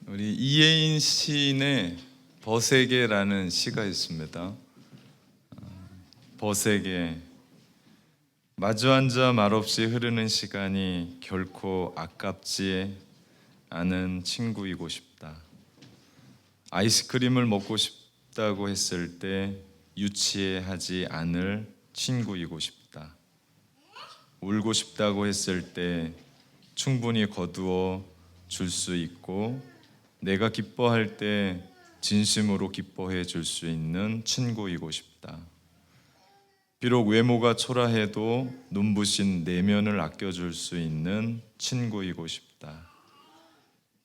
우리 이예인 시인의 버세게라는 시가 있습니다. 버세게. 마주 앉아 말없이 흐르는 시간이 결코 아깝지 않은 친구이고 싶다. 아이스크림을 먹고 싶다고 했을 때 유치해하지 않을 친구이고 싶다. 울고 싶다고 했을 때 충분히 거두어 줄 수 있고, 내가 기뻐할 때 진심으로 기뻐해 줄 수 있는 친구이고 싶다. 비록 외모가 초라해도 눈부신 내면을 아껴줄 수 있는 친구이고 싶다.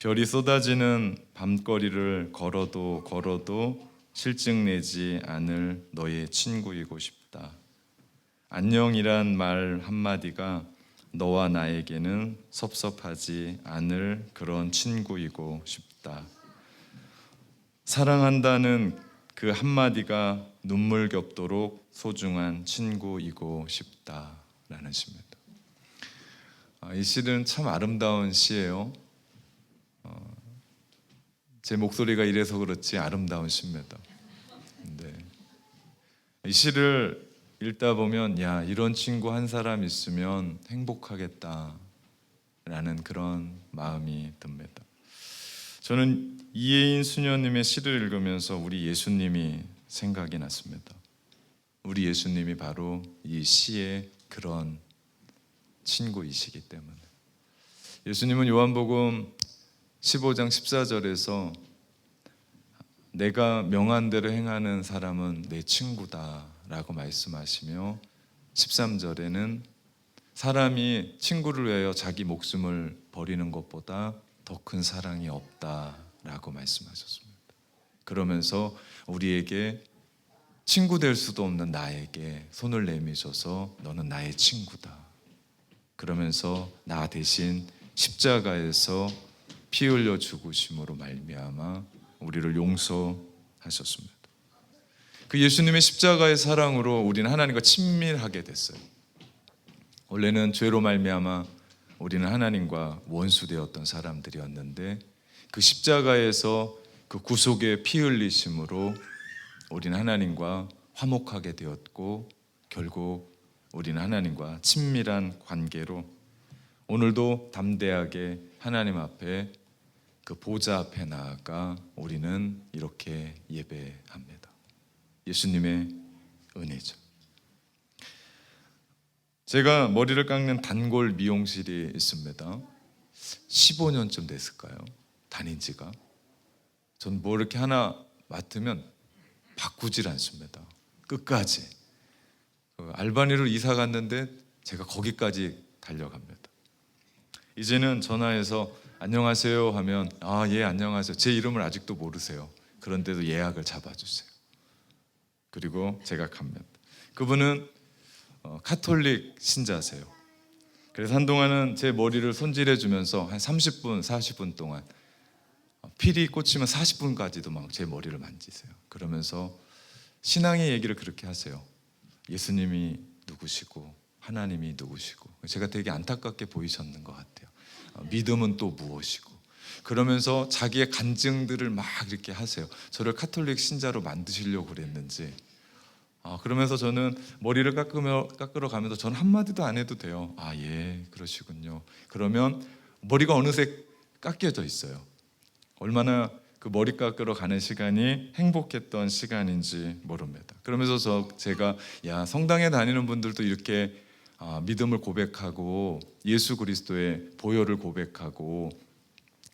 별이 쏟아지는 밤거리를 걸어도 실증내지 않을 너의 친구이고 싶다. 안녕이란 말 한마디가 너와 나에게는 섭섭하지 않을 그런 친구이고 싶다. 사랑한다는 그 한마디가 눈물 겹도록 소중한 친구이고 싶다라는 시입니다. 이 시는 참 아름다운 시예요. 제 목소리가 이래서 그렇지 아름다운 시입니다. 이 시를 읽다 보면 야, 이런 친구 한 사람 있으면 행복하겠다라는 그런 마음이 듭니다. 저는 이예인 수녀님의 시를 읽으면서 우리 예수님이 생각이 났습니다. 우리 예수님이 바로 이 시의 그런 친구이시기 때문에. 예수님은 요한복음 15장 14절에서 내가 명한 대로 행하는 사람은 내 친구다 라고 말씀하시며, 13절에는 사람이 친구를 위하여 자기 목숨을 버리는 것보다 더 큰 사랑이 없다라고 말씀하셨습니다. 그러면서 우리에게 친구 될 수도 없는 나에게 손을 내미셔서 너는 나의 친구다. 그러면서 나 대신 십자가에서 피 흘려 죽으심으로 말미암아 우리를 용서하셨습니다. 그 예수님의 십자가의 사랑으로 우리는 하나님과 친밀하게 됐어요. 원래는 죄로 말미암아 우리는 하나님과 원수되었던 사람들이었는데, 그 십자가에서 그 구속의 피 흘리심으로 우리는 하나님과 화목하게 되었고, 결국 우리는 하나님과 친밀한 관계로 오늘도 담대하게 하나님 앞에 그 보좌 앞에 나아가 우리는 이렇게 예배합니다. 예수님의 은혜죠. 제가 머리를 깎는 단골 미용실이 있습니다. 15년쯤 됐을까요? 다닌 지가. 전 뭐 이렇게 하나 맡으면 바꾸질 않습니다. 끝까지. 알바니로 이사 갔는데 제가 거기까지 달려갑니다. 이제는 전화해서 안녕하세요 하면 예 안녕하세요. 제 이름을 아직도 모르세요. 그런데도 예약을 잡아주세요. 그리고 제가 갑니다. 그분은 카톨릭 신자세요. 그래서 한동안은 제 머리를 손질해 주면서 한 30분, 40분 동안 필이 꽂히면 40분까지도 막 제 머리를 만지세요. 그러면서 신앙의 얘기를 그렇게 하세요. 예수님이 누구시고 하나님이 누구시고. 제가 되게 안타깝게 보이셨는 것 같아요. 믿음은 또 무엇이고. 그러면서 자기의 간증들을 막 이렇게 하세요. 저를 카톨릭 신자로 만드시려고 그랬는지. 그러면서 저는 머리를 깎으러 가면서 저는 한마디도 안 해도 돼요. 예, 그러시군요. 그러면 머리가 어느새 깎여져 있어요. 얼마나 그 머리 깎으러 가는 시간이 행복했던 시간인지 모릅니다. 그러면서 제가 성당에 다니는 분들도 이렇게 믿음을 고백하고 예수 그리스도의 보혈을 고백하고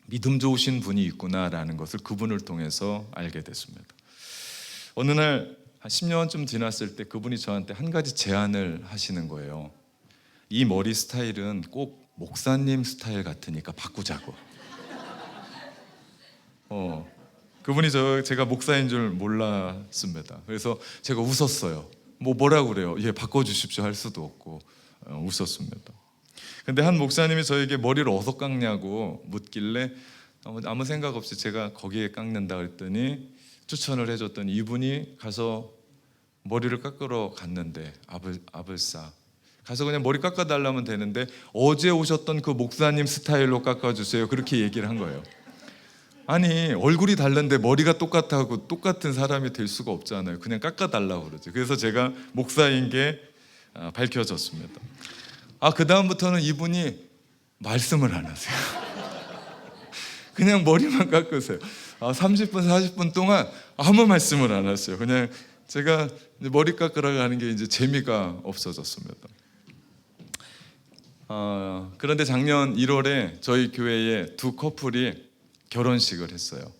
믿음 좋으신 분이 있구나라는 것을 그분을 통해서 알게 됐습니다. 어느 날 한 10년쯤 지났을 때 그분이 저한테 한 가지 제안을 하시는 거예요. 이 머리 스타일은 꼭 목사님 스타일 같으니까 바꾸자고. 그분이 제가 목사인 줄 몰랐습니다. 그래서 제가 웃었어요. 뭐라고 그래요? 바꿔주십시오 할 수도 없고 웃었습니다. 근데 한 목사님이 저에게 머리를 어디서 깎냐고 묻길래 아무 생각 없이 제가 거기에 깎는다 그랬더니 추천을 해줬더니 이분이 가서 머리를 깎으러 갔는데 아불싸 가서 그냥 머리 깎아달라면 되는데 어제 오셨던 그 목사님 스타일로 깎아주세요 그렇게 얘기를 한 거예요. 아니 얼굴이 다른데 머리가 똑같다고 똑같은 사람이 될 수가 없잖아요. 그냥 깎아달라고 그러죠. 그래서 제가 목사인 게 밝혀졌습니다. 그 다음부터는 이분이 말씀을 안 하세요. 그냥 머리만 깎으세요. 30분 40분 동안 아무 말씀을 안 하세요. 그냥 제가 머리 깎으러 가는 게 이제 재미가 없어졌습니다. 그런데 작년 1월에 저희 교회에 두 커플이 결혼식을 했어요.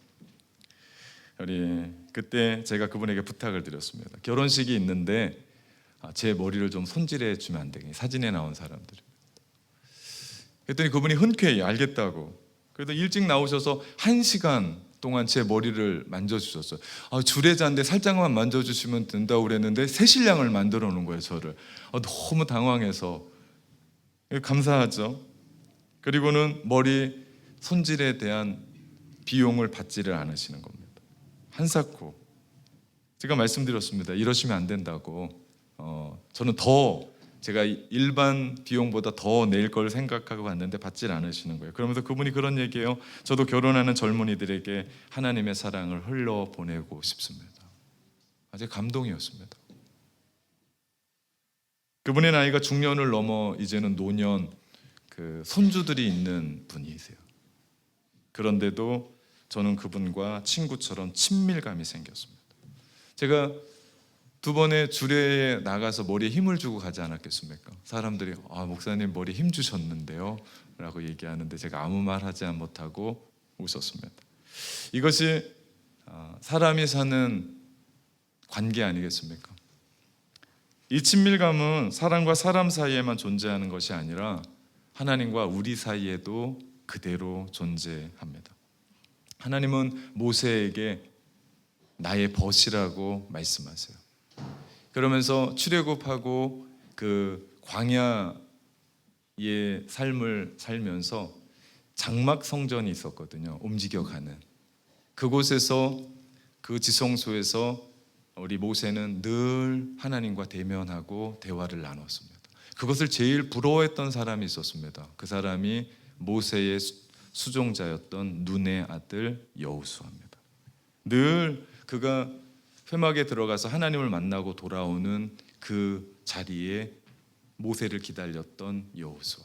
그때 제가 그분에게 부탁을 드렸습니다. 결혼식이 있는데 제 머리를 좀 손질해 주면 안 되겠니? 사진에 나온 사람들. 그랬더니 그분이 흔쾌히 알겠다고. 그래도 일찍 나오셔서 1시간 동안 제 머리를 만져주셨어요. 주례자인데 살짝만 만져주시면 된다고 그랬는데 새신랑을 만들어 놓은 거예요, 저를. 너무 당황해서. 감사하죠. 그리고는 머리 손질에 대한 비용을 받지를 않으시는 겁니다. 한사코. 제가 말씀드렸습니다. 이러시면 안 된다고. 저는 제가 일반 비용보다 더 낼 걸 생각하고 갔는데 받질 않으시는 거예요. 그러면서 그분이 그런 얘기예요. 저도 결혼하는 젊은이들에게 하나님의 사랑을 흘려보내고 싶습니다. 아주 감동이었습니다. 그분의 나이가 중년을 넘어 이제는 노년 손주들이 있는 분이세요. 그런데도 저는 그분과 친구처럼 친밀감이 생겼습니다. 제가 2번의 주례에 나가서 머리에 힘을 주고 가지 않았겠습니까? 사람들이 목사님 머리 힘 주셨는데요 라고 얘기하는데 제가 아무 말 하지 못하고 웃었습니다. 이것이 사람이 사는 관계 아니겠습니까? 이 친밀감은 사람과 사람 사이에만 존재하는 것이 아니라 하나님과 우리 사이에도 그대로 존재합니다. 하나님은 모세에게 나의 벗이라고 말씀하세요. 그러면서 출애굽하고 그 광야의 삶을 살면서 장막 성전이 있었거든요. 움직여가는 그곳에서, 그 지성소에서 우리 모세는 늘 하나님과 대면하고 대화를 나눴습니다. 그것을 제일 부러워했던 사람이 있었습니다. 그 사람이 모세의 수종자였던 눈의 아들 여호수아입니다. 늘 그가 회막에 들어가서 하나님을 만나고 돌아오는 그 자리에 모세를 기다렸던 여호수아.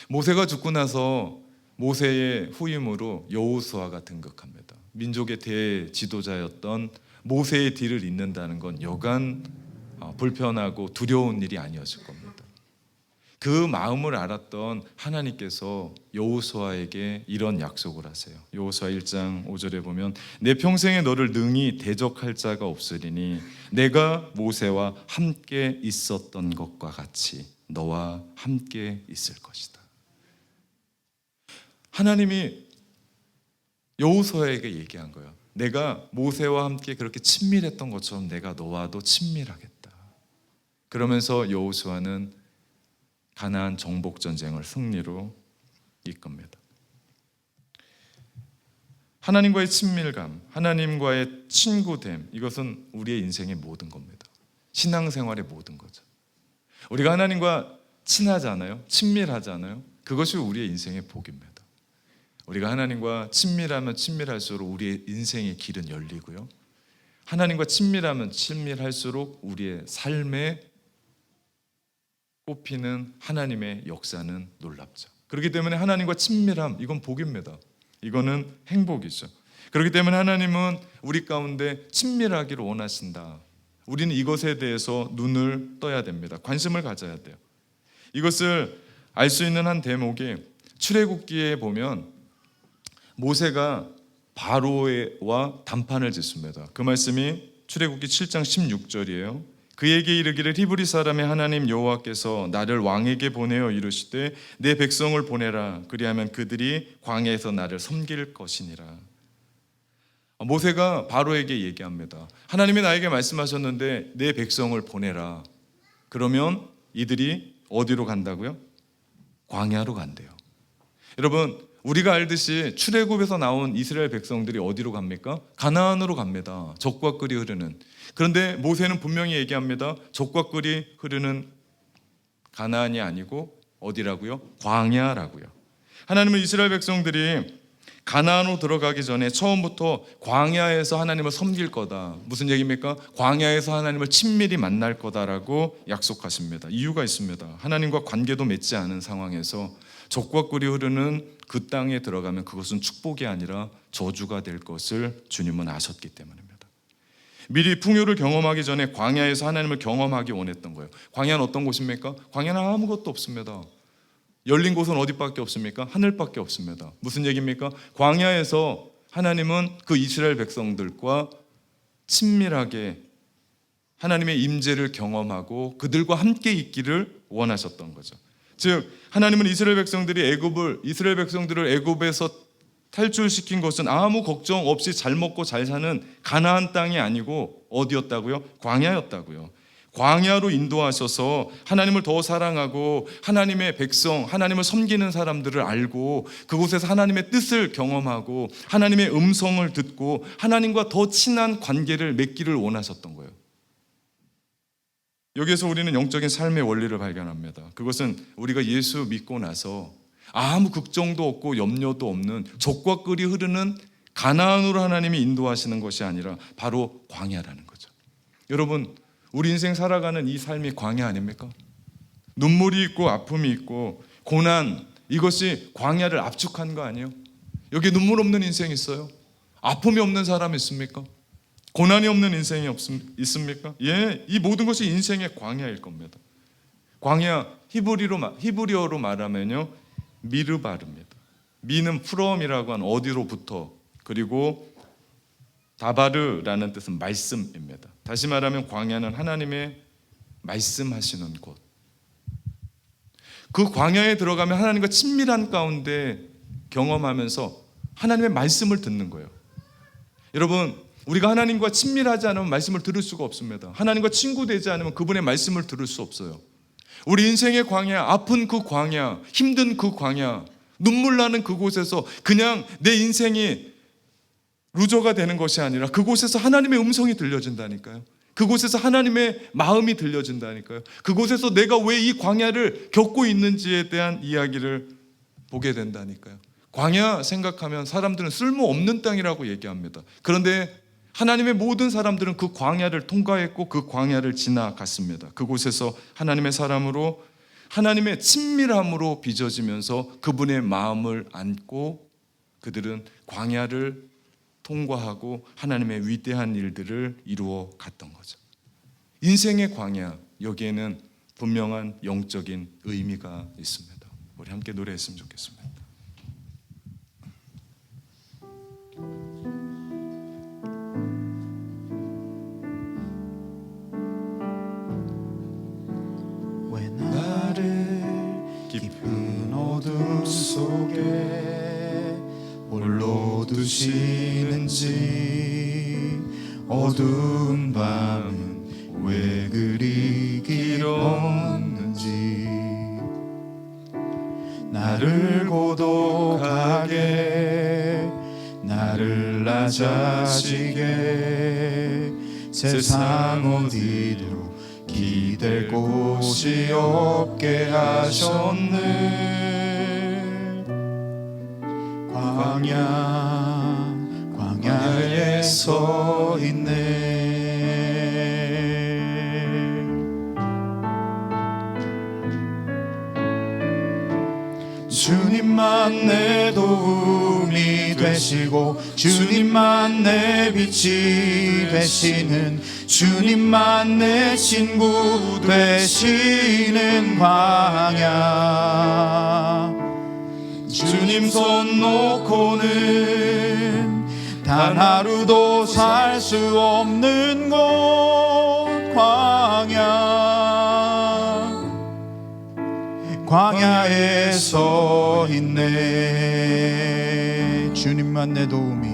모세가 죽고 나서 모세의 후임으로 여호수아가 등극합니다. 민족의 대지도자였던 모세의 뒤를 잇는다는 건 여간 불편하고 두려운 일이 아니었을 겁니다. 그 마음을 알았던 하나님께서 여호수아에게 이런 약속을 하세요. 여호수아 1장 5절에 보면 내 평생에 너를 능히 대적할 자가 없으리니 내가 모세와 함께 있었던 것과 같이 너와 함께 있을 것이다. 하나님이 여호수아에게 얘기한 거예요. 내가 모세와 함께 그렇게 친밀했던 것처럼 내가 너와도 친밀하겠다. 그러면서 여호수아는 가나안 정복 전쟁을 승리로 이끕니다. 하나님과의 친밀감, 하나님과의 친구됨, 이것은 우리의 인생의 모든 겁니다. 신앙생활의 모든 거죠. 우리가 하나님과 친하잖아요. 친밀하잖아요. 그것이 우리의 인생의 복입니다. 우리가 하나님과 친밀하면 친밀할수록 우리의 인생의 길은 열리고요. 하나님과 친밀하면 친밀할수록 우리의 삶에 꼽히는 하나님의 역사는 놀랍죠. 그렇기 때문에 하나님과 친밀함, 이건 복입니다. 이거는 행복이죠. 그렇기 때문에 하나님은 우리 가운데 친밀하기를 원하신다. 우리는 이것에 대해서 눈을 떠야 됩니다. 관심을 가져야 돼요. 이것을 알 수 있는 한 대목이 출애굽기에 보면 모세가 바로와 담판을 짓습니다. 그 말씀이 출애굽기 7장 16절이에요. 그에게 이르기를 히브리 사람의 하나님 여호와께서 나를 왕에게 보내어 이르시되 내 백성을 보내라. 그리하면 그들이 광야에서 나를 섬길 것이니라. 모세가 바로에게 얘기합니다. 하나님이 나에게 말씀하셨는데 내 백성을 보내라. 그러면 이들이 어디로 간다고요? 광야로 간대요. 여러분, 우리가 알듯이 출애굽에서 나온 이스라엘 백성들이 어디로 갑니까? 가나안으로 갑니다. 젖과 꿀이 흐르는. 그런데 모세는 분명히 얘기합니다. 젖과 꿀이 흐르는 가나안이 아니고 어디라고요? 광야라고요. 하나님은 이스라엘 백성들이 가나안으로 들어가기 전에 처음부터 광야에서 하나님을 섬길 거다. 무슨 얘기입니까? 광야에서 하나님을 친밀히 만날 거다라고 약속하십니다. 이유가 있습니다. 하나님과 관계도 맺지 않은 상황에서 젖과 꿀이 흐르는 그 땅에 들어가면 그것은 축복이 아니라 저주가 될 것을 주님은 아셨기 때문입니다. 미리 풍요를 경험하기 전에 광야에서 하나님을 경험하기 원했던 거예요. 광야는 어떤 곳입니까? 광야는 아무것도 없습니다. 열린 곳은 어디밖에 없습니까? 하늘밖에 없습니다. 무슨 얘기입니까? 광야에서 하나님은 그 이스라엘 백성들과 친밀하게 하나님의 임재를 경험하고 그들과 함께 있기를 원하셨던 거죠. 즉 하나님은 이스라엘 백성들을 애굽에서 탈출시킨 것은 아무 걱정 없이 잘 먹고 잘 사는 가나안 땅이 아니고 어디였다고요? 광야였다고요. 광야로 인도하셔서 하나님을 더 사랑하고 하나님의 백성, 하나님을 섬기는 사람들을 알고 그곳에서 하나님의 뜻을 경험하고 하나님의 음성을 듣고 하나님과 더 친한 관계를 맺기를 원하셨던 거예요. 여기에서 우리는 영적인 삶의 원리를 발견합니다. 그것은 우리가 예수 믿고 나서 아무 걱정도 없고 염려도 없는 젖과 꿀이 흐르는 가나안으로 하나님이 인도하시는 것이 아니라 바로 광야라는 거죠. 여러분, 우리 인생 살아가는 이 삶이 광야 아닙니까? 눈물이 있고 아픔이 있고 고난, 이것이 광야를 압축한 거 아니에요? 여기 눈물 없는 인생이 있어요? 아픔이 없는 사람이 있습니까? 고난이 없는 인생이 있습니까? 예, 이 모든 것이 인생의 광야일 겁니다. 광야, 히브리어로 말하면요, 미르바르입니다. 미는 프롬이라고 하는 어디로부터, 그리고 다바르라는 뜻은 말씀입니다. 다시 말하면 광야는 하나님의 말씀하시는 곳. 그 광야에 들어가면 하나님과 친밀한 가운데 경험하면서 하나님의 말씀을 듣는 거예요. 여러분, 우리가 하나님과 친밀하지 않으면 말씀을 들을 수가 없습니다. 하나님과 친구 되지 않으면 그분의 말씀을 들을 수 없어요. 우리 인생의 광야, 아픈 그 광야, 힘든 그 광야, 눈물 나는 그곳에서 그냥 내 인생이 루저가 되는 것이 아니라 그곳에서 하나님의 음성이 들려진다니까요. 그곳에서 하나님의 마음이 들려진다니까요. 그곳에서 내가 왜 이 광야를 겪고 있는지에 대한 이야기를 보게 된다니까요. 광야 생각하면 사람들은 쓸모없는 땅이라고 얘기합니다. 그런데 하나님의 모든 사람들은 그 광야를 통과했고 그 광야를 지나갔습니다. 그곳에서 하나님의 사람으로 하나님의 친밀함으로 빚어지면서 그분의 마음을 안고 그들은 광야를 통과하고 하나님의 위대한 일들을 이루어 갔던 거죠. 인생의 광야, 여기에는 분명한 영적인 의미가 있습니다. 우리 함께 노래했으면 좋겠습니다. 왜 나를 깊은 어둠 속에 홀로 두시는지, 어두운 밤은 왜 그리 길었는지, 나를 고독하게, 나를 낮아지게, 세상 어디도 기댈 곳이 없게 하셨네. 광야에 서 있네. 주님만 내 도움이 되시고, 주님만 내 빛이 되시는, 주님만 내 친구 되시는 광야. 주님 손 놓고는 단 하루도 살 수 없는 곳, 광야에 서 있네. 주님만 내 도움이,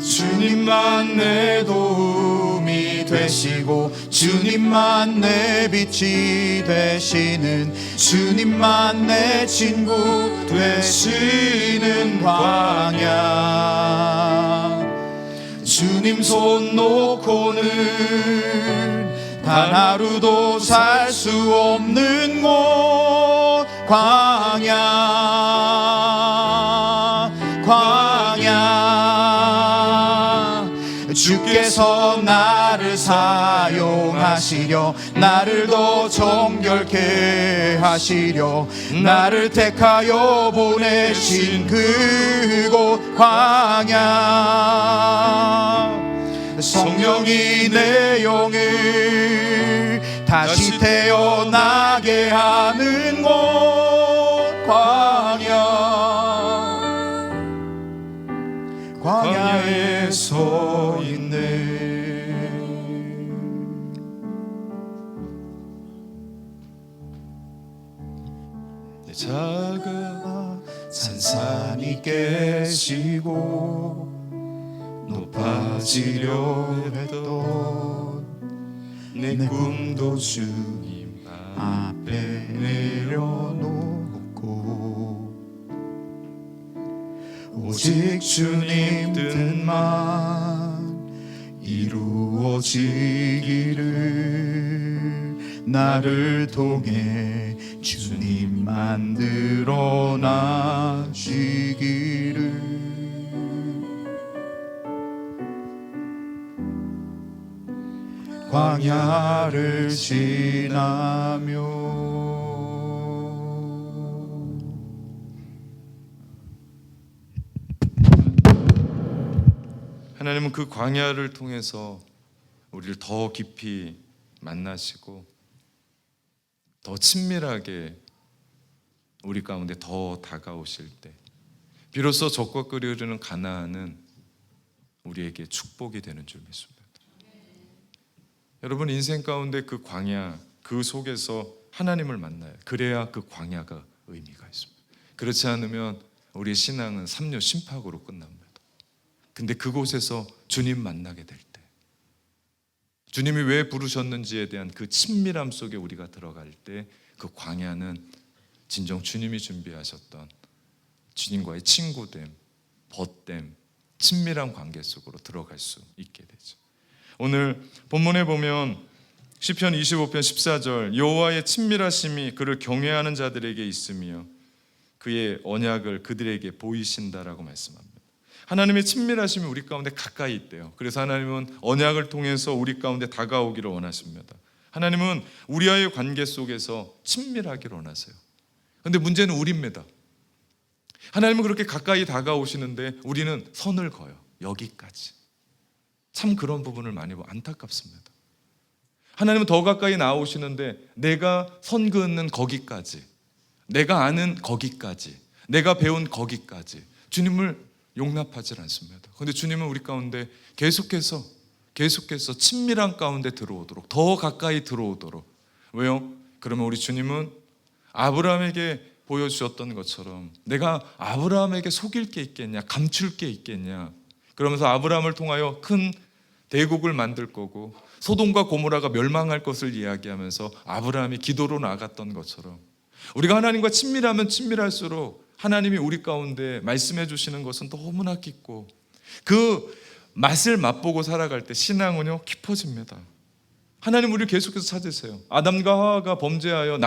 주님만 내 도움이 되시고, 주님만 내 빛이 되시는, 주님만 내 친구 되시는 광야. 주님 손 놓고는 단 하루도 살 수 없는 곳, 광야 주께서 나를 사용하시려 나를 더 정결케 하시려 나를 택하여 보내신 그곳 광야 성령이 내 영을 다시 태어나게 하는 곳 광야에 서 있네. 내 자가 산산이 깨지고 높아지려 했던 내 꿈도 주님 앞에 내려놓고 오직 주님 뜻만 이루어지기를 나를 통해 주님 만들어 나시기를 광야를 지나며 하나님은 그 광야를 통해서 우리를 더 깊이 만나시고 더 친밀하게 우리 가운데 더 다가오실 때 비로소 적과 꿀이 흐르는 가나안은 우리에게 축복이 되는 줄 믿습니다. 여러분 인생 가운데 그 광야 그 속에서 하나님을 만나요. 그래야 그 광야가 의미가 있습니다. 그렇지 않으면 우리의 신앙은 삼류 심팍으로 끝납니다. 근데 그곳에서 주님 만나게 될 때 주님이 왜 부르셨는지에 대한 그 친밀함 속에 우리가 들어갈 때 그 광야는 진정 주님이 준비하셨던 주님과의 친구됨, 벗됨, 친밀한 관계 속으로 들어갈 수 있게 되죠. 오늘 본문에 보면 시편 25편 14절 여호와의 친밀하심이 그를 경외하는 자들에게 있으며 그의 언약을 그들에게 보이신다라고 말씀합니다. 하나님의 친밀하심이 우리 가운데 가까이 있대요. 그래서 하나님은 언약을 통해서 우리 가운데 다가오기를 원하십니다. 하나님은 우리와의 관계 속에서 친밀하기를 원하세요. 그런데 문제는 우리입니다. 하나님은 그렇게 가까이 다가오시는데 우리는 선을 그어요. 여기까지. 참 그런 부분을 많이 보고 안타깝습니다. 하나님은 더 가까이 나오시는데 내가 선 그는 거기까지, 내가 아는 거기까지, 내가 배운 거기까지 주님을 용납하지 않습니다. 그런데 주님은 우리 가운데 계속해서 친밀한 가운데 들어오도록 더 가까이 들어오도록. 왜요? 그러면 우리 주님은 아브라함에게 보여주셨던 것처럼 내가 아브라함에게 속일 게 있겠냐, 감출 게 있겠냐, 그러면서 아브라함을 통하여 큰 대국을 만들 거고 소돔과 고모라가 멸망할 것을 이야기하면서 아브라함이 기도로 나갔던 것처럼 우리가 하나님과 친밀하면 친밀할수록 하나님이 우리 가운데 말씀해 주시는 것은 너무나 깊고 그 맛을 맛보고 살아갈 때 신앙은요 깊어집니다. 하나님 우리를 계속해서 찾으세요. 아담과 하와가 범죄하여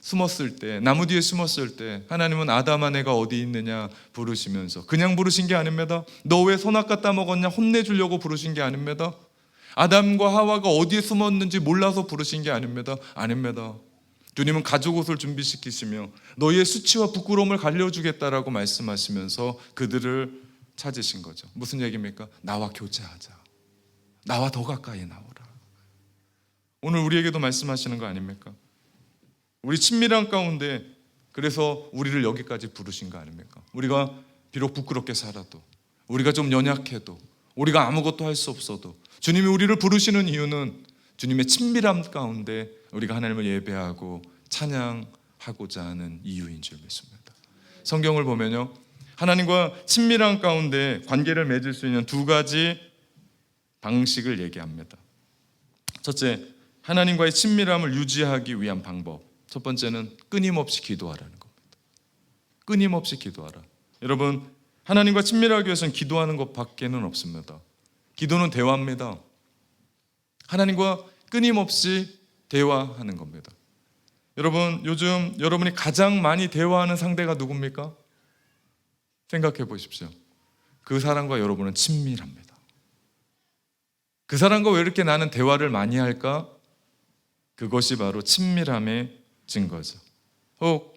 숨었을 때, 나무 뒤에 숨었을 때 하나님은 아담아 내가 어디 있느냐 부르시면서 그냥 부르신 게 아닙니다. 너 왜 선악과 따먹었냐 혼내주려고 부르신 게 아닙니다. 아담과 하와가 어디에 숨었는지 몰라서 부르신 게 아닙니다. 주님은 가죽옷을 준비시키시며 너희의 수치와 부끄러움을 가려주겠다라고 말씀하시면서 그들을 찾으신 거죠. 무슨 얘기입니까? 나와 교제하자. 나와 더 가까이 나오라. 오늘 우리에게도 말씀하시는 거 아닙니까? 우리 친밀한 가운데 그래서 우리를 여기까지 부르신 거 아닙니까? 우리가 비록 부끄럽게 살아도, 우리가 좀 연약해도, 우리가 아무것도 할 수 없어도 주님이 우리를 부르시는 이유는 주님의 친밀함 가운데 우리가 하나님을 예배하고 찬양하고자 하는 이유인 줄 믿습니다. 성경을 보면요, 하나님과 친밀한 가운데 관계를 맺을 수 있는 두 가지 방식을 얘기합니다. 첫째, 하나님과의 친밀함을 유지하기 위한 방법. 첫 번째는 끊임없이 기도하라는 겁니다. 끊임없이 기도하라. 여러분, 하나님과 친밀하기 위해서는 기도하는 것밖에는 없습니다. 기도는 대화입니다. 하나님과 끊임없이 대화하는 겁니다. 여러분, 요즘 여러분이 가장 많이 대화하는 상대가 누굽니까? 생각해 보십시오. 그 사람과 여러분은 친밀합니다. 그 사람과 왜 이렇게 나는 대화를 많이 할까? 그것이 바로 친밀함의 증거죠. 혹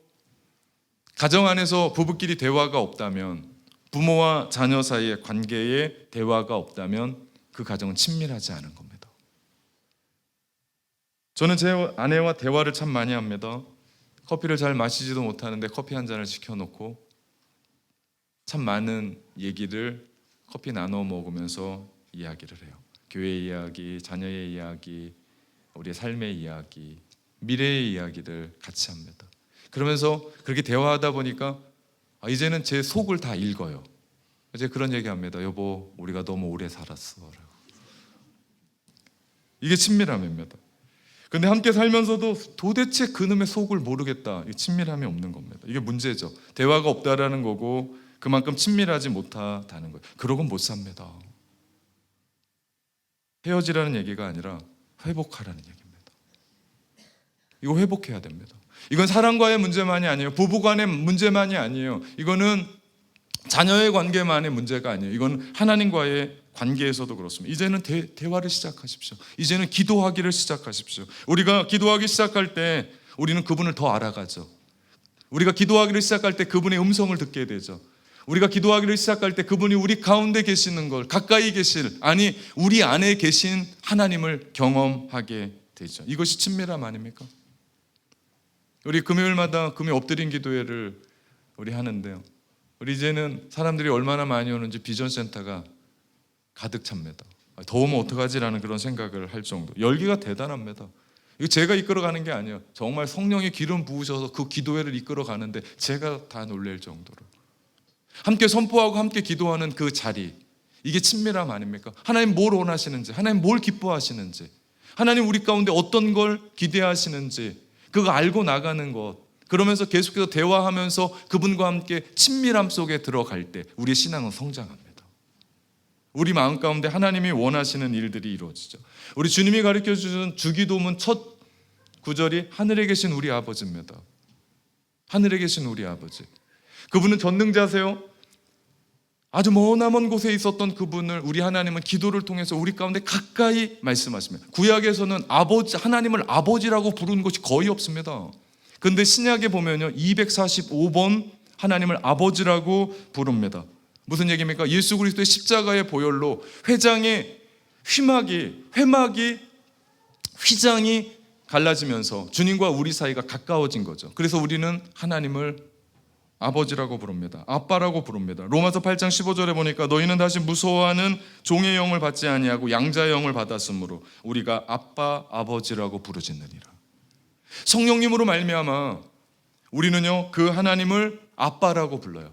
가정 안에서 부부끼리 대화가 없다면, 부모와 자녀 사이의 관계에 대화가 없다면 그 가정은 친밀하지 않은 겁니다. 저는 제 아내와 대화를 참 많이 합니다. 커피를 잘 마시지도 못하는데 커피 한 잔을 시켜놓고 참 많은 얘기를 커피 나눠 먹으면서 이야기를 해요. 교회 이야기, 자녀의 이야기, 우리의 삶의 이야기, 미래의 이야기를 같이 합니다. 그러면서 그렇게 대화하다 보니까 이제는 제 속을 다 읽어요. 이제 그런 얘기합니다. 여보, 우리가 너무 오래 살았어. 이게 친밀함입니다. 근데 함께 살면서도 도대체 그놈의 속을 모르겠다. 이게 친밀함이 없는 겁니다. 이게 문제죠. 대화가 없다라는 거고 그만큼 친밀하지 못하다는 거예요. 그러고는 못 삽니다. 헤어지라는 얘기가 아니라 회복하라는 얘기입니다. 이거 회복해야 됩니다. 이건 사랑과의 문제만이 아니에요. 부부간의 문제만이 아니에요. 이거는 자녀의 관계만의 문제가 아니에요. 이건 하나님과의 관계에서도 그렇습니다. 이제는 대화를 시작하십시오. 이제는 기도하기를 시작하십시오. 우리가 기도하기 시작할 때 우리는 그분을 더 알아가죠. 우리가 기도하기를 시작할 때 그분의 음성을 듣게 되죠. 우리가 기도하기를 시작할 때 그분이 우리 가운데 계시는 걸, 가까이 계실, 아니 우리 안에 계신 하나님을 경험하게 되죠. 이것이 친밀함 아닙니까? 우리 금요일마다 금요 엎드린 기도회를 우리 하는데요. 우리 이제는 사람들이 얼마나 많이 오는지 비전센터가 가득 찹니다. 더우면 어떡하지라는 그런 생각을 할 정도. 열기가 대단합니다. 이거 제가 이끌어가는 게 아니에요. 정말 성령의 기름 부으셔서 그 기도회를 이끌어가는데 제가 다 놀랄 정도로. 함께 선포하고 함께 기도하는 그 자리, 이게 친밀함 아닙니까? 하나님 뭘 원하시는지, 하나님 뭘 기뻐하시는지, 하나님 우리 가운데 어떤 걸 기대하시는지 그거 알고 나가는 것, 그러면서 계속해서 대화하면서 그분과 함께 친밀함 속에 들어갈 때 우리의 신앙은 성장합니다. 우리 마음 가운데 하나님이 원하시는 일들이 이루어지죠. 우리 주님이 가르쳐주신 주기도문 첫 구절이 하늘에 계신 우리 아버지입니다. 하늘에 계신 우리 아버지. 그분은 전능자세요. 아주 머나먼 곳에 있었던 그분을 우리 하나님은 기도를 통해서 우리 가운데 가까이 말씀하십니다. 구약에서는 아버지, 하나님을 아버지라고 부르는 것이 거의 없습니다. 그런데 신약에 보면요 245번 하나님을 아버지라고 부릅니다. 무슨 얘기입니까? 예수 그리스도의 십자가의 보혈로 회장의 휘장이 갈라지면서 주님과 우리 사이가 가까워진 거죠. 그래서 우리는 하나님을 아버지라고 부릅니다. 아빠라고 부릅니다. 로마서 8장 15절에 보니까 너희는 다시 무서워하는 종의 영을 받지 아니하고 양자의 영을 받았으므로 우리가 아빠 아버지라고 부르짖느니라. 성령님으로 말미암아 우리는요 그 하나님을 아빠라고 불러요.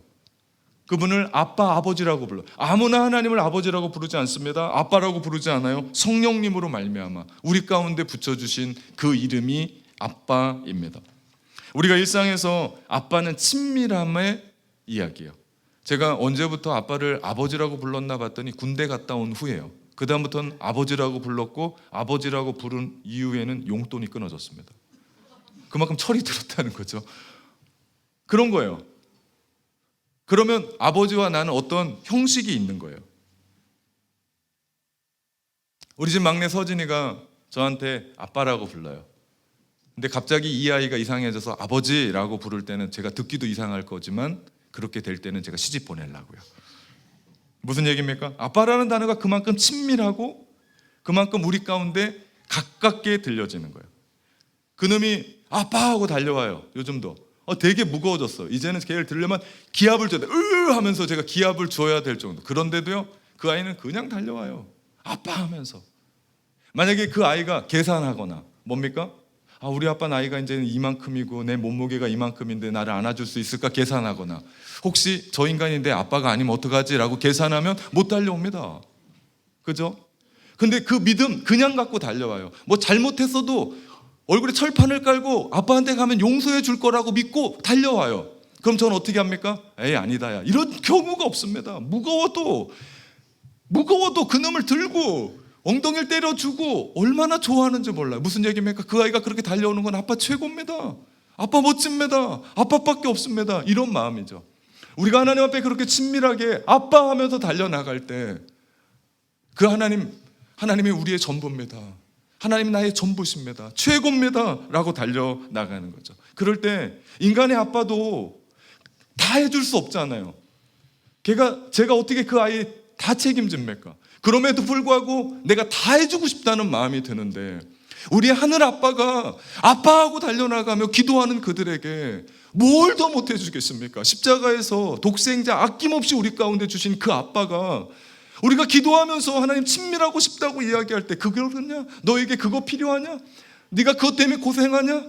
그분을 아빠 아버지라고 불러요. 아무나 하나님을 아버지라고 부르지 않습니다. 아빠라고 부르지 않아요. 성령님으로 말미암아 우리 가운데 붙여주신 그 이름이 아빠입니다. 우리가 일상에서 아빠는 친밀함의 이야기예요. 제가 언제부터 아빠를 아버지라고 불렀나 봤더니 군대 갔다 온 후에요. 그 다음부터는 아버지라고 불렀고 아버지라고 부른 이후에는 용돈이 끊어졌습니다. 그만큼 철이 들었다는 거죠. 그런 거예요. 그러면 아버지와 나는 어떤 형식이 있는 거예요. 우리 집 막내 서진이가 저한테 아빠라고 불러요. 근데 갑자기 이 아이가 이상해져서 아버지라고 부를 때는 제가 듣기도 이상할 거지만 그렇게 될 때는 제가 시집 보내려고요. 무슨 얘기입니까? 아빠라는 단어가 그만큼 친밀하고 그만큼 우리 가운데 가깝게 들려지는 거예요. 그놈이 아빠 하고 달려와요. 요즘도 되게 무거워졌어. 이제는 걔를 들려면 기합을 줘야 돼. 하면서 제가 기합을 줘야 될 정도. 그런데도요 그 아이는 그냥 달려와요. 아빠 하면서. 만약에 그 아이가 계산하거나 뭡니까? 우리 아빠 나이가 이제는 이만큼이고 내 몸무게가 이만큼인데 나를 안아줄 수 있을까 계산하거나, 혹시 저 인간이 내 아빠가 아니면 어떡하지? 라고 계산하면 못 달려옵니다. 그죠? 근데 그 믿음 그냥 갖고 달려와요. 뭐 잘못했어도 얼굴에 철판을 깔고 아빠한테 가면 용서해 줄 거라고 믿고 달려와요. 그럼 저는 어떻게 합니까? 에이 아니다 야, 이런 경우가 없습니다. 무거워도 그놈을 들고 엉덩이를 때려주고 얼마나 좋아하는지 몰라요. 무슨 얘기입니까? 그 아이가 그렇게 달려오는 건 아빠 최고입니다. 아빠 멋집니다. 아빠밖에 없습니다. 이런 마음이죠. 우리가 하나님 앞에 그렇게 친밀하게 아빠 하면서 달려나갈 때 그 하나님이 우리의 전부입니다. 하나님이 나의 전부십니다. 최고입니다. 라고 달려나가는 거죠. 그럴 때 인간의 아빠도 다 해줄 수 없잖아요. 제가 어떻게 그 아이 다 책임집니까? 그럼에도 불구하고 내가 다 해주고 싶다는 마음이 드는데 우리 하늘 아빠가 아빠하고 달려나가며 기도하는 그들에게 뭘 더 못 해주겠습니까? 십자가에서 독생자 아낌없이 우리 가운데 주신 그 아빠가 우리가 기도하면서 하나님 친밀하고 싶다고 이야기할 때 그걸 그러냐? 너에게 그거 필요하냐? 네가 그것 때문에 고생하냐?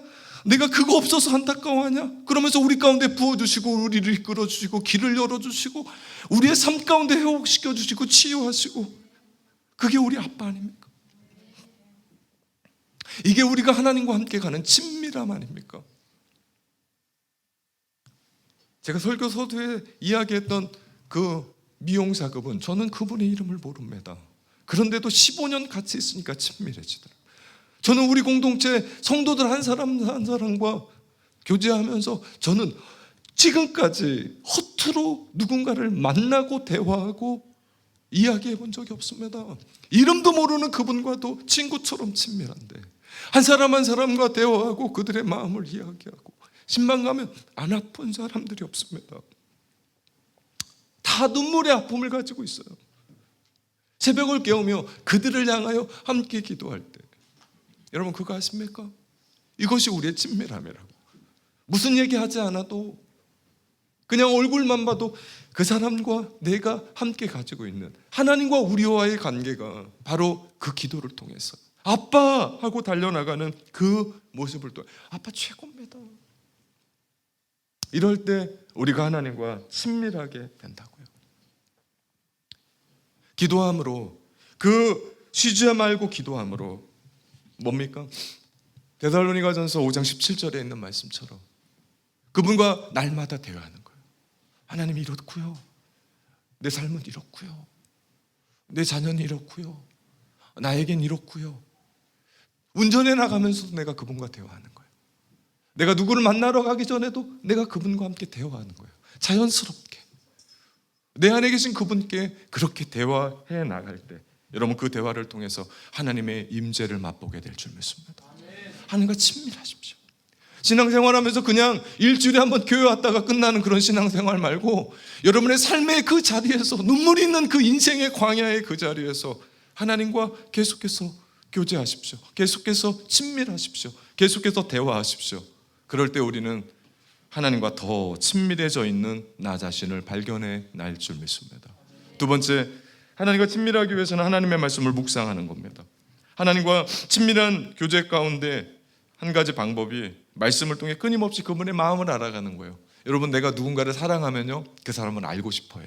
내가 그거 없어서 안타까워하냐? 그러면서 우리 가운데 부어주시고 우리를 이끌어주시고 길을 열어주시고 우리의 삶 가운데 회복시켜주시고 치유하시고 그게 우리 아빠 아닙니까? 이게 우리가 하나님과 함께 가는 친밀함 아닙니까? 제가 설교 서두에 이야기했던 그 미용사 그분, 저는 그분의 이름을 모릅니다. 그런데도 15년 같이 있으니까 친밀해지더라고요. 저는 우리 공동체 성도들 한 사람 한 사람과 교제하면서 저는 지금까지 허투루 누군가를 만나고 대화하고 이야기해 본 적이 없습니다. 이름도 모르는 그분과도 친구처럼 친밀한데 한 사람 한 사람과 대화하고 그들의 마음을 이야기하고 신방 가면 안 아픈 사람들이 없습니다. 다 눈물의 아픔을 가지고 있어요. 새벽을 깨우며 그들을 향하여 함께 기도할 때 여러분 그거 아십니까? 이것이 우리의 친밀함이라고. 무슨 얘기하지 않아도 그냥 얼굴만 봐도 그 사람과 내가 함께 가지고 있는 하나님과 우리와의 관계가 바로 그 기도를 통해서 아빠 하고 달려나가는 그 모습을 통해 아빠 최고입니다. 이럴 때 우리가 하나님과 친밀하게 된다고요. 기도함으로 그 쉬지 말고 기도함으로 뭡니까? 데살로니가전서 5장 17절에 있는 말씀처럼 그분과 날마다 대화하는 거예요. 하나님 이렇고요. 내 삶은 이렇고요. 내 자녀는 이렇고요. 나에겐 이렇고요. 운전해 나가면서도 내가 그분과 대화하는 거예요. 내가 누구를 만나러 가기 전에도 내가 그분과 함께 대화하는 거예요. 자연스럽게 내 안에 계신 그분께 그렇게 대화해 나갈 때 여러분 그 대화를 통해서 하나님의 임재를 맛보게 될 줄 믿습니다. 하나님과 친밀하십시오. 신앙생활하면서 그냥 일주일에 한번 교회 왔다가 끝나는 그런 신앙생활 말고 여러분의 삶의 그 자리에서 눈물이 있는 그 인생의 광야의 그 자리에서 하나님과 계속해서 교제하십시오. 계속해서 친밀하십시오. 계속해서 대화하십시오. 그럴 때 우리는 하나님과 더 친밀해져 있는 나 자신을 발견해 날 줄 믿습니다. 두 번째, 하나님과 친밀하기 위해서는 하나님의 말씀을 묵상하는 겁니다. 하나님과 친밀한 교제 가운데 한 가지 방법이 말씀을 통해 끊임없이 그분의 마음을 알아가는 거예요. 여러분 내가 누군가를 사랑하면요 그 사람은 알고 싶어요.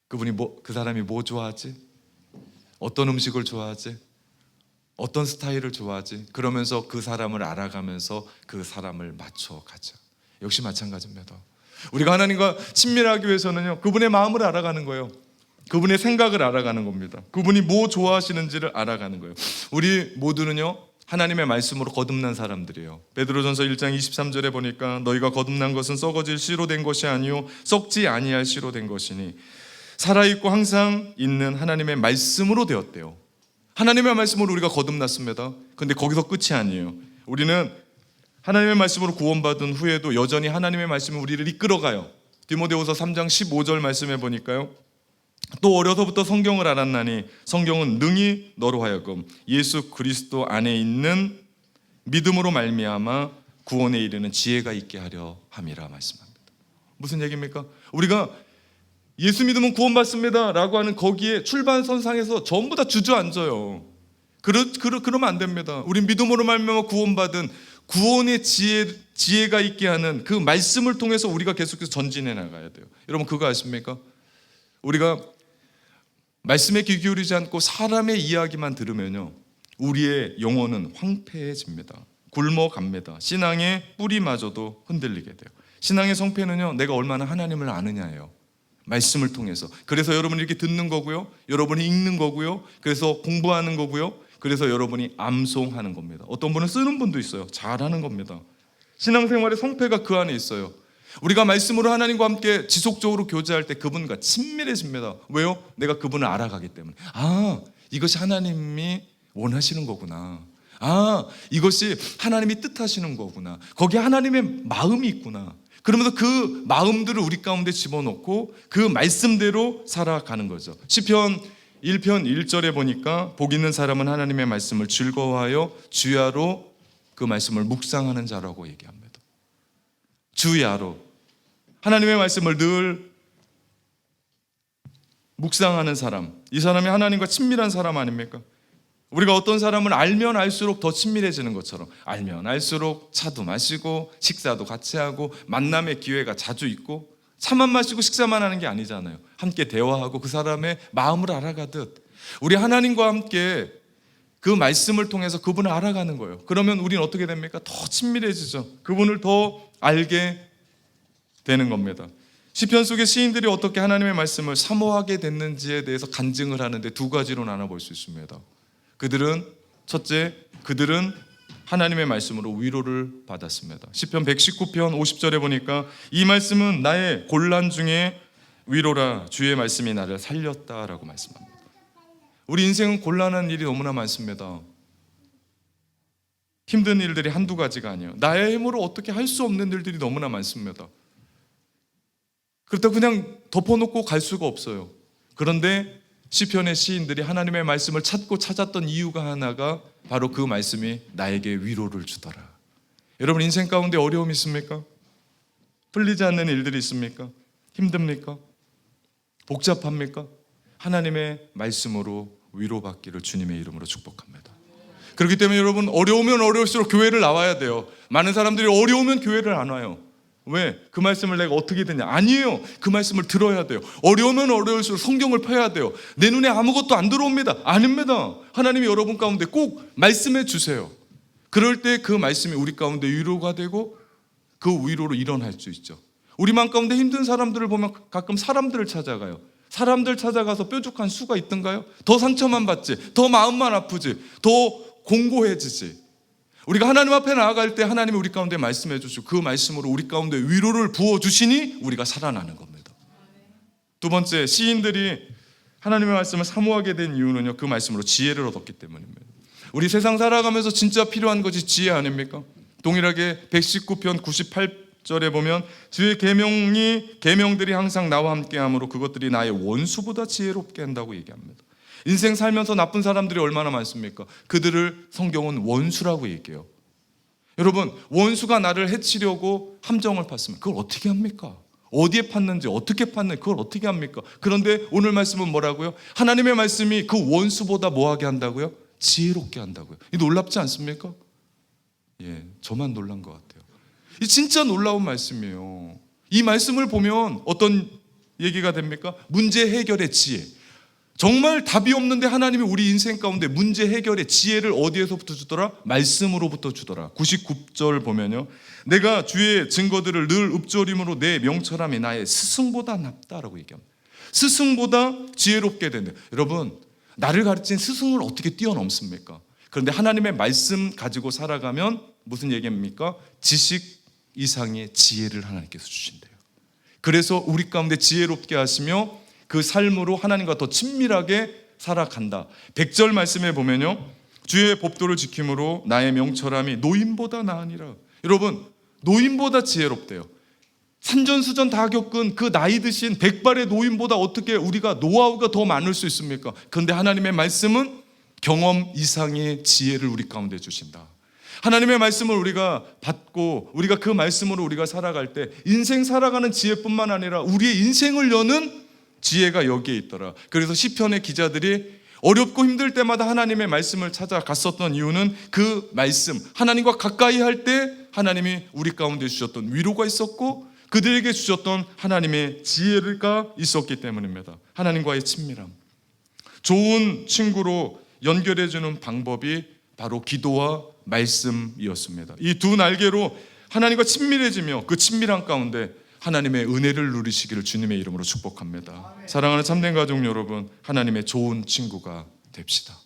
그 사람이 뭐 좋아하지? 어떤 음식을 좋아하지? 어떤 스타일을 좋아하지? 그러면서 그 사람을 알아가면서 그 사람을 맞춰가자. 역시 마찬가지입니다. 우리가 하나님과 친밀하기 위해서는요 그분의 마음을 알아가는 거예요. 그분의 생각을 알아가는 겁니다. 그분이 뭐 좋아하시는지를 알아가는 거예요. 우리 모두는요 하나님의 말씀으로 거듭난 사람들이에요. 베드로전서 1장 23절에 보니까 너희가 거듭난 것은 썩어질 씨로 된 것이 아니요 썩지 아니할 씨로 된 것이니 살아있고 항상 있는 하나님의 말씀으로 되었대요. 하나님의 말씀으로 우리가 거듭났습니다. 그런데 거기서 끝이 아니에요. 우리는 하나님의 말씀으로 구원받은 후에도 여전히 하나님의 말씀이 우리를 이끌어가요. 디모데후서 3장 15절 말씀에 보니까요 또 어려서부터 성경을 알았나니 성경은 능히 너로 하여금 예수 그리스도 안에 있는 믿음으로 말미암아 구원에 이르는 지혜가 있게 하려 함이라 말씀합니다. 무슨 얘기입니까? 우리가 예수 믿으면 구원받습니다 라고 하는 거기에 출발선상에서 전부 다 주저앉아요. 그러면 안 됩니다. 우리 믿음으로 말미암아 구원받은 구원의 지혜가 있게 하는 그 말씀을 통해서 우리가 계속해서 전진해 나가야 돼요. 여러분 그거 아십니까? 우리가 말씀에 귀 기울이지 않고 사람의 이야기만 들으면요 우리의 영혼은 황폐해집니다. 굶어갑니다. 신앙의 뿌리마저도 흔들리게 돼요. 신앙의 성패는요 내가 얼마나 하나님을 아느냐예요. 말씀을 통해서. 그래서 여러분이 이렇게 듣는 거고요, 여러분이 읽는 거고요, 그래서 공부하는 거고요, 그래서 여러분이 암송하는 겁니다. 어떤 분은 쓰는 분도 있어요. 잘하는 겁니다. 신앙생활의 성패가 그 안에 있어요. 우리가 말씀으로 하나님과 함께 지속적으로 교제할 때 그분과 친밀해집니다. 왜요? 내가 그분을 알아가기 때문에. 이것이 하나님이 원하시는 거구나. 이것이 하나님이 뜻하시는 거구나. 거기에 하나님의 마음이 있구나. 그러면서 그 마음들을 우리 가운데 집어넣고 그 말씀대로 살아가는 거죠. 시편 1편 1절에 보니까 복 있는 사람은 하나님의 말씀을 즐거워하여 주야로 그 말씀을 묵상하는 자라고 얘기합니다. 주야로 하나님의 말씀을 늘 묵상하는 사람, 이 사람이 하나님과 친밀한 사람 아닙니까? 우리가 어떤 사람을 알면 알수록 더 친밀해지는 것처럼, 알면 알수록 차도 마시고 식사도 같이 하고 만남의 기회가 자주 있고, 차만 마시고 식사만 하는 게 아니잖아요. 함께 대화하고 그 사람의 마음을 알아가듯 우리 하나님과 함께 그 말씀을 통해서 그분을 알아가는 거예요. 그러면 우리는 어떻게 됩니까? 더 친밀해지죠. 그분을 더 알게 되는 겁니다. 시편 속의 시인들이 어떻게 하나님의 말씀을 사모하게 됐는지에 대해서 간증을 하는데 두 가지로 나눠볼 수 있습니다. 첫째, 그들은 하나님의 말씀으로 위로를 받았습니다. 시편 119편 50절에 보니까 이 말씀은 나의 곤란 중에 위로라, 주의 말씀이 나를 살렸다라고 말씀합니다. 우리 인생은 곤란한 일이 너무나 많습니다. 힘든 일들이 한두 가지가 아니에요. 나의 힘으로 어떻게 할 수 없는 일들이 너무나 많습니다. 그렇다고 그냥 덮어놓고 갈 수가 없어요. 그런데 시편의 시인들이 하나님의 말씀을 찾고 찾았던 이유가 하나가 바로 그 말씀이 나에게 위로를 주더라. 여러분 인생 가운데 어려움이 있습니까? 풀리지 않는 일들이 있습니까? 힘듭니까? 복잡합니까? 하나님의 말씀으로 위로받기를 주님의 이름으로 축복합니다. 그렇기 때문에 여러분 어려우면 어려울수록 교회를 나와야 돼요. 많은 사람들이 어려우면 교회를 안 와요. 왜? 그 말씀을 내가 어떻게 듣냐? 아니에요. 그 말씀을 들어야 돼요. 어려우면 어려울수록 성경을 펴야 돼요. 내 눈에 아무것도 안 들어옵니다. 아닙니다. 하나님이 여러분 가운데 꼭 말씀해 주세요. 그럴 때 그 말씀이 우리 가운데 위로가 되고 그 위로로 일어날 수 있죠. 우리 마음 가운데 힘든 사람들을 보면 가끔 사람들을 찾아가요. 사람들 찾아가서 뾰족한 수가 있던가요? 더 상처만 받지, 더 마음만 아프지, 더 공고해지지. 우리가 하나님 앞에 나아갈 때 하나님이 우리 가운데 말씀해 주시고 그 말씀으로 우리 가운데 위로를 부어주시니 우리가 살아나는 겁니다. 두 번째, 시인들이 하나님의 말씀을 사모하게 된 이유는요, 그 말씀으로 지혜를 얻었기 때문입니다. 우리 세상 살아가면서 진짜 필요한 것이 지혜 아닙니까? 동일하게 119편 98절에 보면 주의 계명들이 항상 나와 함께하므로 그것들이 나의 원수보다 지혜롭게 한다고 얘기합니다. 인생 살면서 나쁜 사람들이 얼마나 많습니까? 그들을 성경은 원수라고 얘기해요. 여러분, 원수가 나를 해치려고 함정을 팠으면 그걸 어떻게 합니까? 어디에 팠는지 어떻게 팠는지 그걸 어떻게 합니까? 그런데 오늘 말씀은 뭐라고요? 하나님의 말씀이 그 원수보다 뭐하게 한다고요? 지혜롭게 한다고요. 이 놀랍지 않습니까? 저만 놀란 것 같아요. 이 진짜 놀라운 말씀이에요. 이 말씀을 보면 어떤 얘기가 됩니까? 문제 해결의 지혜. 정말 답이 없는데 하나님이 우리 인생 가운데 문제 해결의 지혜를 어디에서부터 주더라? 말씀으로부터 주더라. 99절 보면요, 내가 주의 증거들을 늘 읊조림으로 내 명철함이 나의 스승보다 낫다라고 얘기합니다. 스승보다 지혜롭게 된다. 여러분, 나를 가르친 스승을 어떻게 뛰어넘습니까? 그런데 하나님의 말씀 가지고 살아가면 무슨 얘기입니까? 지식 이상의 지혜를 하나님께서 주신대요. 그래서 우리 가운데 지혜롭게 하시며 그 삶으로 하나님과 더 친밀하게 살아간다. 100절 말씀에 보면요, 주의 법도를 지킴으로 나의 명철함이 노인보다 나으니라. 여러분, 노인보다 지혜롭대요. 산전수전 다 겪은 그 나이 드신 백발의 노인보다 어떻게 우리가 노하우가 더 많을 수 있습니까? 그런데 하나님의 말씀은 경험 이상의 지혜를 우리 가운데 주신다. 하나님의 말씀을 우리가 받고 우리가 그 말씀으로 우리가 살아갈 때 인생 살아가는 지혜뿐만 아니라 우리의 인생을 여는 지혜가 여기에 있더라. 그래서 시편의 기자들이 어렵고 힘들 때마다 하나님의 말씀을 찾아갔었던 이유는 그 말씀, 하나님과 가까이 할 때 하나님이 우리 가운데 주셨던 위로가 있었고 그들에게 주셨던 하나님의 지혜가 있었기 때문입니다. 하나님과의 친밀함. 좋은 친구로 연결해주는 방법이 바로 기도와 말씀이었습니다. 이 두 날개로 하나님과 친밀해지며 그 친밀함 가운데 하나님의 은혜를 누리시기를 주님의 이름으로 축복합니다. 사랑하는 참된 가족 여러분, 하나님의 좋은 친구가 됩시다.